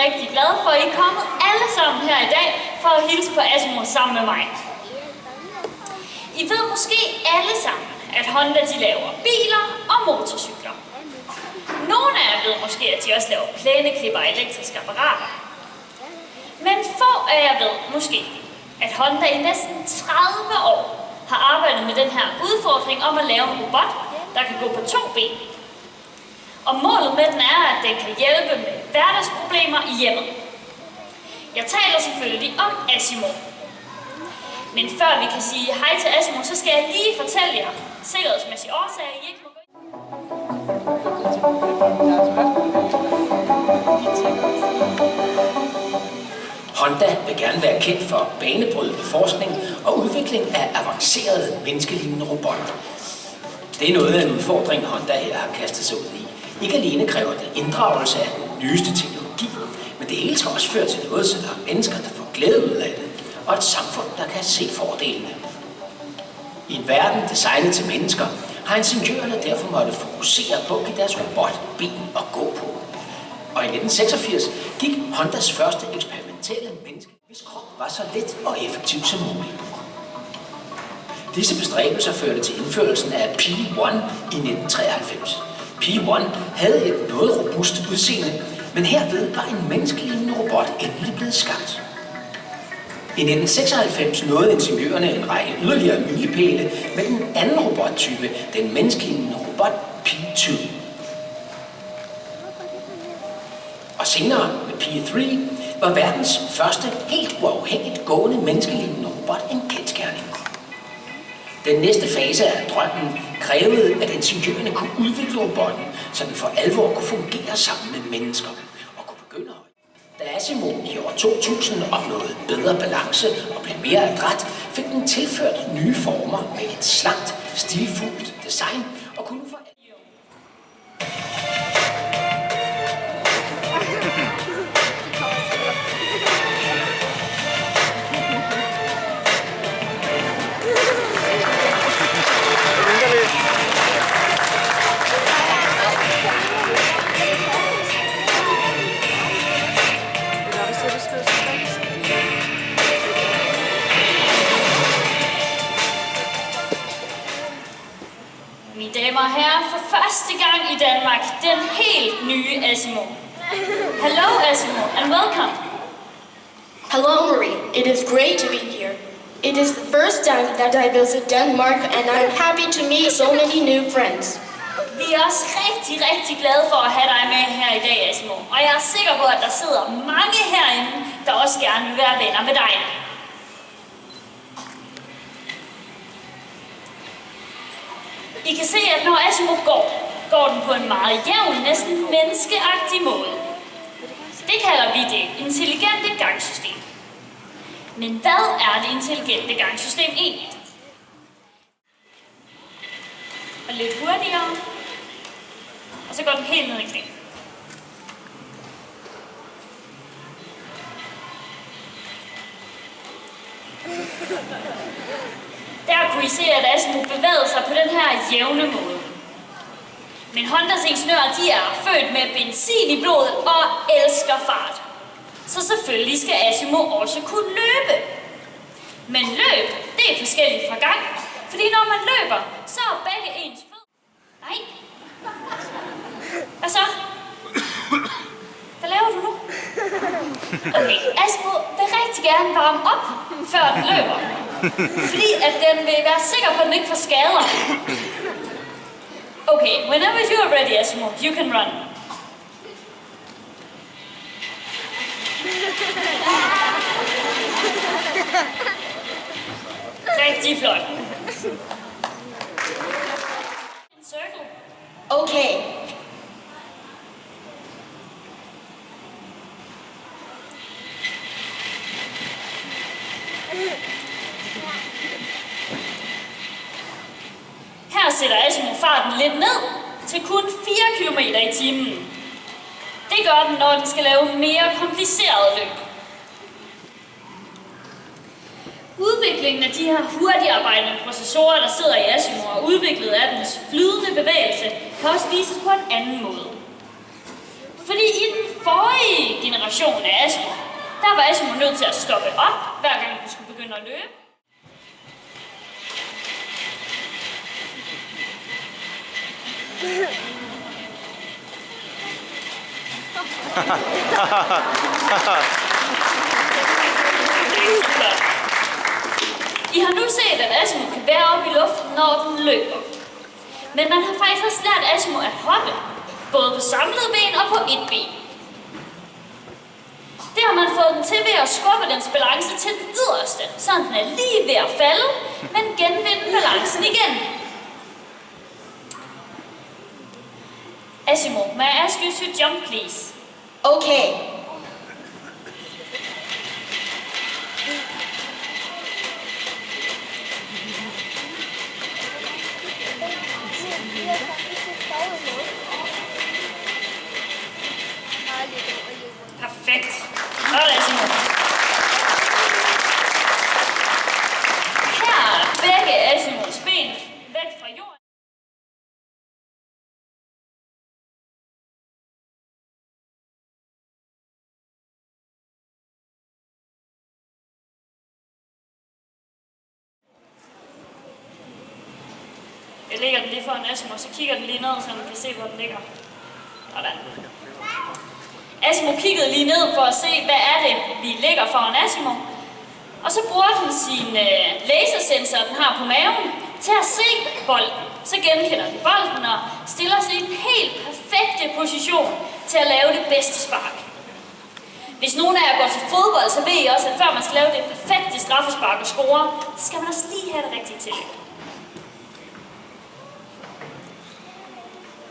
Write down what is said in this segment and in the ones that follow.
rigtig glad for, at I er kommet alle sammen her i dag for at hilse på Asimo sammen med mig. I ved måske alle sammen, at Honda de laver biler og motorcykler. Nogle af jer ved måske, at de også laver plæneklipper og elektriske apparater. Men få af jer ved måske, at Honda i næsten 30 år har arbejdet med den her udfordring om at lave en robot, der kan gå på 2 ben. Og målet med den er, at den kan hjælpe med hverdagsproblemer i hjemmet. Jeg taler selvfølgelig om Asimo. Men før vi kan sige hej til Asimo, så skal jeg lige fortælle jer sikkerhedsmæssige årsager, I ikke må gå. Honda vil gerne være kendt for banebrydende forskning og udvikling af avancerede menneskelignende robotter. Det er noget af en udfordring, Honda her har kastet sig ud i. Ikke alene kræver det inddragelse af den nyeste teknologi, men det hele skal også føre til noget, så der er mennesker, der får glæde ud af det, og et samfund, der kan se fordelene. I en verden designet til mennesker, har ingeniørerne derfor måttet fokusere på at give deres robot ben at gå på. Og i 1986 gik Hondas første eksperimentelle menneske, hvis krop var så let og effektiv som muligt. Disse bestræbelser førte til indførelsen af P1 i 1993. P1 havde et noget robust udseende, men herved var en menneskelignende robot endelig blevet skabt. I 1996 nåede ingeniørerne en række yderligere milepæle med den anden robottype, den menneskelignende robot P2. Og senere med P3 var verdens første helt uafhængigt gående menneskelignende robot en kendsgerning. Den næste fase af drømmen krævede, at ingeniørerne kunne udvikle robotten, så den for alvor kunne fungere sammen med mennesker og kunne begynde at. Da Asimo i år 2000 opnåede bedre balance og blev mere adræt, fik den tilført nye former med et slankt, stilfuldt design og kunne for Mine damer og herrer, for første gang i Danmark, den helt nye Asimo. Hello Asimo, and welcome. Hello Marie, it is great to be here. It is the first time that I visit Denmark and I'm happy to meet so many new friends. Vi er også rigtig glade for at have dig med her i dag, Asimo. Og jeg er sikker på, at der sidder mange herinde, der også gerne vil være venner med dig. I kan se, at når Asimo går den på en meget jævn, næsten menneskeagtig måde. Det kalder vi det intelligente gangsystem. Men hvad er det intelligente gangsystem egentlig? Og lidt hurtigere. Og så går den helt ned i knæ. Der kunne I se, at Asimo bevægede sig på den her jævne måde. Men Hondas ingeniører, de er født med benzin i blodet og elsker fart. Så selvfølgelig skal Asimo også kunne løbe. Men løb, det er forskelligt fra gang. Fordi når man løber, så er begge ens fødder. Nej. Hvad så? Hvad laver du nu? Okay, Asimo vil rigtig gerne varme op, før den løber. Fordi at den vil være sikker på, at den ikke får skader. Okay, whenever you are ready, Asimo, you can run. Rigtig flot. Circle. Okay. Her sætter Asimo farten lidt ned til kun 4 km i timen. Det gør den, når den skal lave mere komplicerede løb. Udviklingen af de her hurtigarbejdende processorer, der sidder i Asimo og udviklet af dens flydende bevægelse, kan også vises på en anden måde. Fordi i den forrige generation af Asimo, der var Asimo nødt til at stoppe op, hver gang hun skulle begynde at løbe. I har nu set, at Asimo kan være oppe i luften, når den løber. Men man har faktisk også lært Asimo at hoppe, både på samlede ben og på et ben. Det har man fået den til ved at skubbe dens balance til den yderste, så den er lige ved at falde, men genvinde balancen igen. Asimo, may I ask you to jump, please? Okay. Perfekt. Godt, Asimo. Her er begge Asimos ben væk fra jorden. Jeg lægger den lige foran Asimo, så kigger den lige ned, så man kan se, hvor den ligger. Sådan. Asimo kiggede lige ned for at se, hvad er det, vi ligger foran Asimo. Og så bruger den sin lasersensor, den har på maven, til at se bolden. Så genkender den bolden og stiller sig i en helt perfekte position til at lave det bedste spark. Hvis nogen af jer går til fodbold, så ved I også, at før man skal lave det perfekte straffespark og score, så skal man også lige have det rigtige tilløb.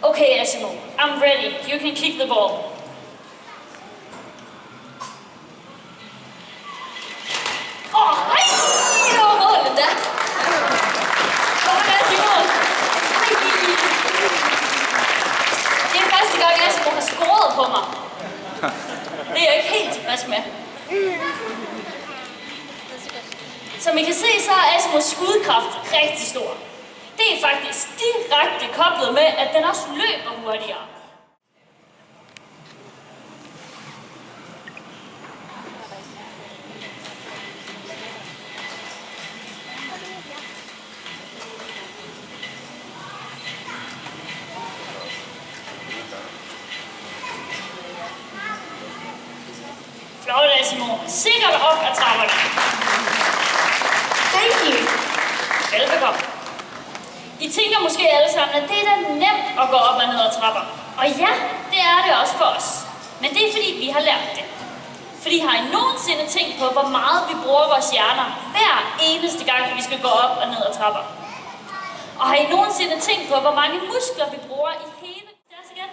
Okay, Asimo, I'm ready. You can kick the ball. Nej! Det var målet da! Godt, Asimo! Det er første gang, Asimo har scoret på mig. Det er jeg ikke helt tilfreds med. Som I kan se, så er Asimos skudkraft rigtig stor. Det er faktisk direkte koblet med, at den også løber hurtigere. Flot, Asimo. Sikkert op ad trapperne. Thank you. Velbekomme. I tænker måske alle sammen, at det er da nemt at gå op og ned ad trapper. Og ja, det er det også for os. Men det er fordi, vi har lært det. Fordi har I nogensinde tænkt på, hvor meget vi bruger vores hjerner hver eneste gang, vi skal gå op og ned ad trapper? Og har I nogensinde tænkt på, hvor mange muskler vi bruger i hele deres igen?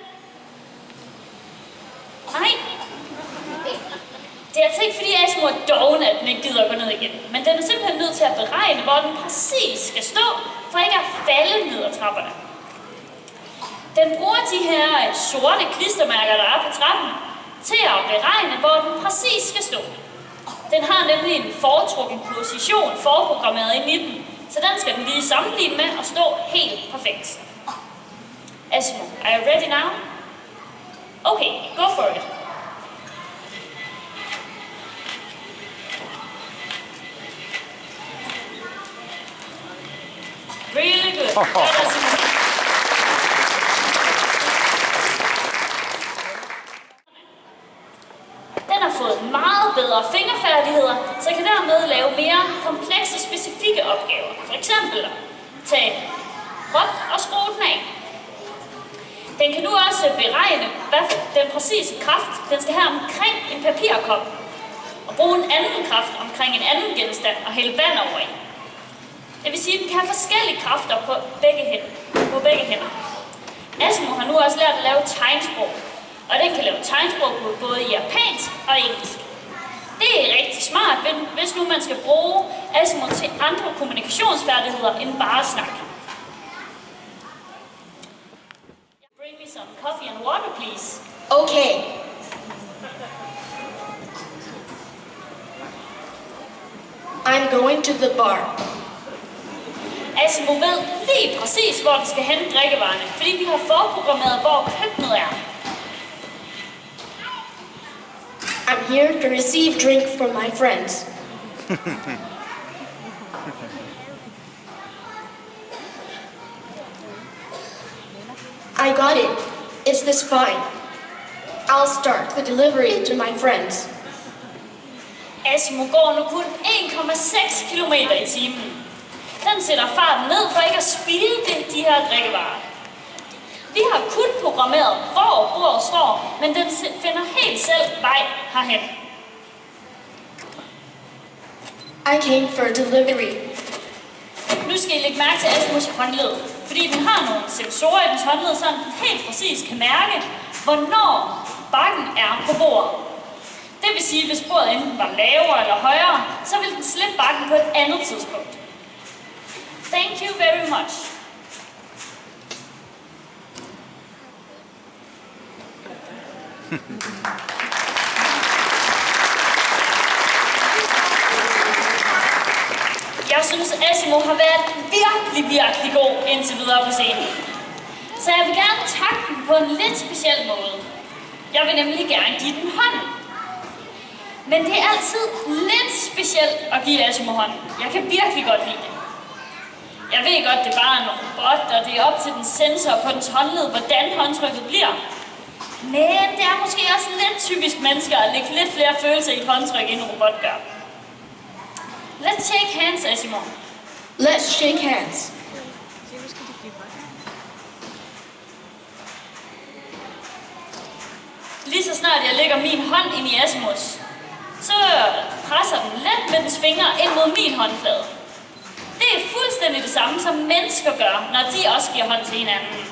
Nej. Det er altså ikke fordi Asimo er doven, at den ikke gider at gå ned igen. Men den er simpelthen nødt til at beregne, hvor den præcis skal stå, for ikke at falde ned ad trapperne. Den bruger de her sorte klistermærker, der er på trappen, til at beregne, hvor den præcis skal stå. Den har nemlig en foretrukken position forprogrammeret ind i den, så den skal den lige sammenligne med og stå helt perfekt. Asimo, are you ready now? Okay, go for it. Really good. Den har fået meget bedre fingerfærdigheder, så kan dermed lave mere komplekse, specifikke opgaver. For eksempel tage prop og skrue den af. Den kan nu også beregne, hvad den præcise kraft, den skal have omkring en papirkop, og bruge en anden kraft omkring en anden genstand og hælde vand over i. Det vil sige, at den kan have forskellige kræfter på begge hænder. Asimo har nu også lært at lave tegnsprog, og den kan lave tegnsprog på både japansk og engelsk. Det er rigtig smart, hvis nu man skal bruge Asimo til andre kommunikationsfærdigheder end bare snak. Bring me some coffee and water, please. Okay. I'm going to the bar. Asimo ved lige præcis, hvor den skal hente drikkevarerne, fordi vi har forprogrammeret, hvor køkkenet er. I'm here to receive drink from my friends. I got it. Is this fine? I'll start the delivery to my friends. Asimo går nu kun 1,6 km i timen. Den sætter farten ned for ikke at spilde de her drikkevarer. Vi har kun programmeret, hvor bordet står, men den finder helt selv vej herhen. I came for delivery. Nu skal I lægge mærke til Asimos håndled, fordi den har nogle sensorer i dens håndled, så den helt præcis kan mærke, hvornår bakken er på bordet. Det vil sige, at hvis bordet enten var lavere eller højere, så vil den slippe bakken på et andet tidspunkt. Thank you very much. Jeg synes, Asimo har været virkelig god indtil videre på scenen. Så jeg vil gerne takke den på en lidt speciel måde. Jeg vil nemlig gerne give den hånden. Men det er altid lidt specielt at give Asimo hånden. Jeg kan virkelig godt lide det. Jeg ved godt, det er bare en robot, og det er op til den sensor på dens håndled, hvordan håndtrykket bliver. Men det er måske også lidt typisk mennesker at lægge lidt flere følelser i et håndtryk, end en robot gør. Let's shake hands, Asimo. Let's shake hands. Lige så snart jeg lægger min hånd ind i Asimos, så presser den let med dens fingre ind mod min håndflade. Det er fuldstændig det samme, som mennesker gør, når de også giver hånd til hinanden.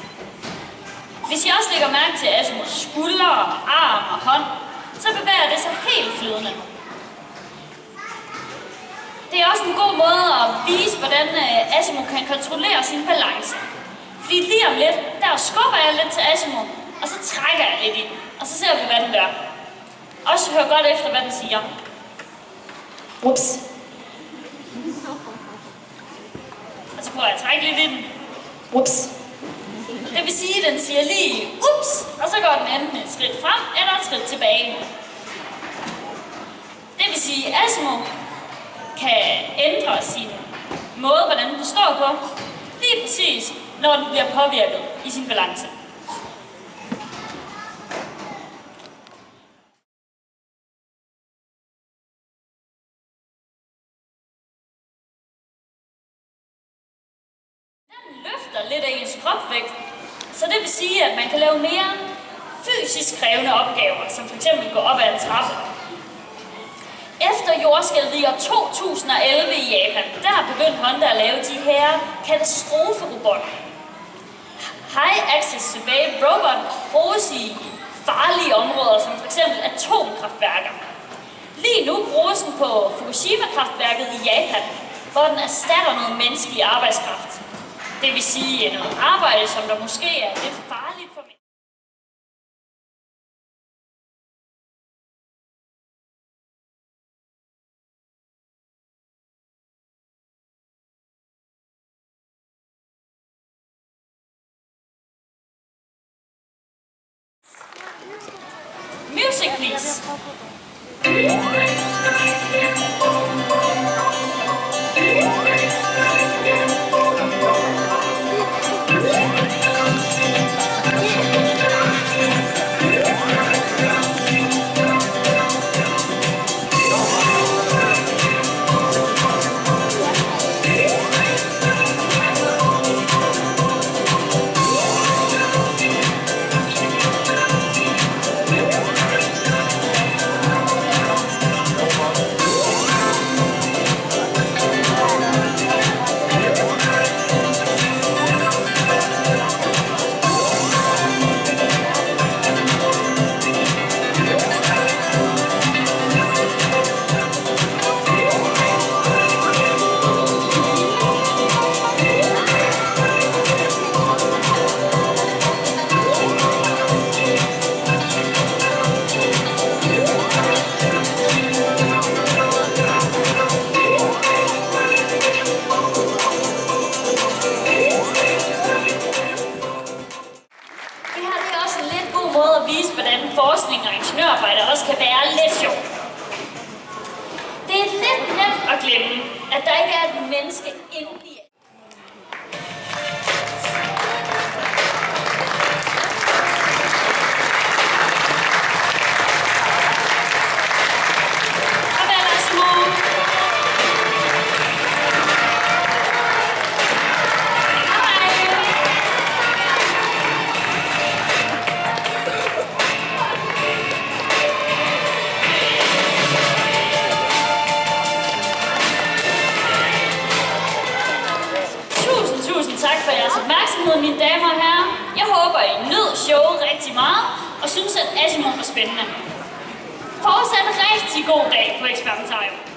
Hvis I også lægger mærke til Asimos skuldre, arm og hånd, så bevæger det sig helt flydende. Det er også en god måde at vise, hvordan Asimo kan kontrollere sin balance. Fordi lige om lidt, der skubber jeg lidt til Asimo, og så trækker jeg lidt i den. Og så ser vi, hvad den gør. Også hør godt efter, hvad den siger. Whoops. Og så prøver jeg at trække lidt i den. Whoops. Det vil sige, at den siger lige ups, og så går den enten et skridt frem eller et skridt tilbage. Det vil sige, at Asimo kan ændre sin måde, hvordan den står på, lige præcis, når den bliver påvirket i sin balance. Den løfter lidt af ens kropsvægt, så det vil sige, at man kan lave mere fysisk krævende opgaver, som f.eks. gå op ad en trappe. Efter jordskælvet i år 2011 i Japan, der begyndte Honda at lave de her katastroferobotter. High Access Survey Robot bruges i farlige områder, som f.eks. atomkraftværker. Lige nu bruges den på Fukushima-kraftværket i Japan, hvor den erstatter noget menneskelig arbejdskraft. Det vil sige noget arbejde, som der måske er lidt farligt for mennesker. Music, please. ingeniørarbejde også kan være lidt sjovt. Det er lidt nemt at glemme, at der ikke er et menneske inde i. Tak for jeres opmærksomhed, mine damer og herrer. Jeg håber, I nød showet rigtig meget og synes, at Asimov var spændende. Fortsat rigtig god dag på Eksperimentarium.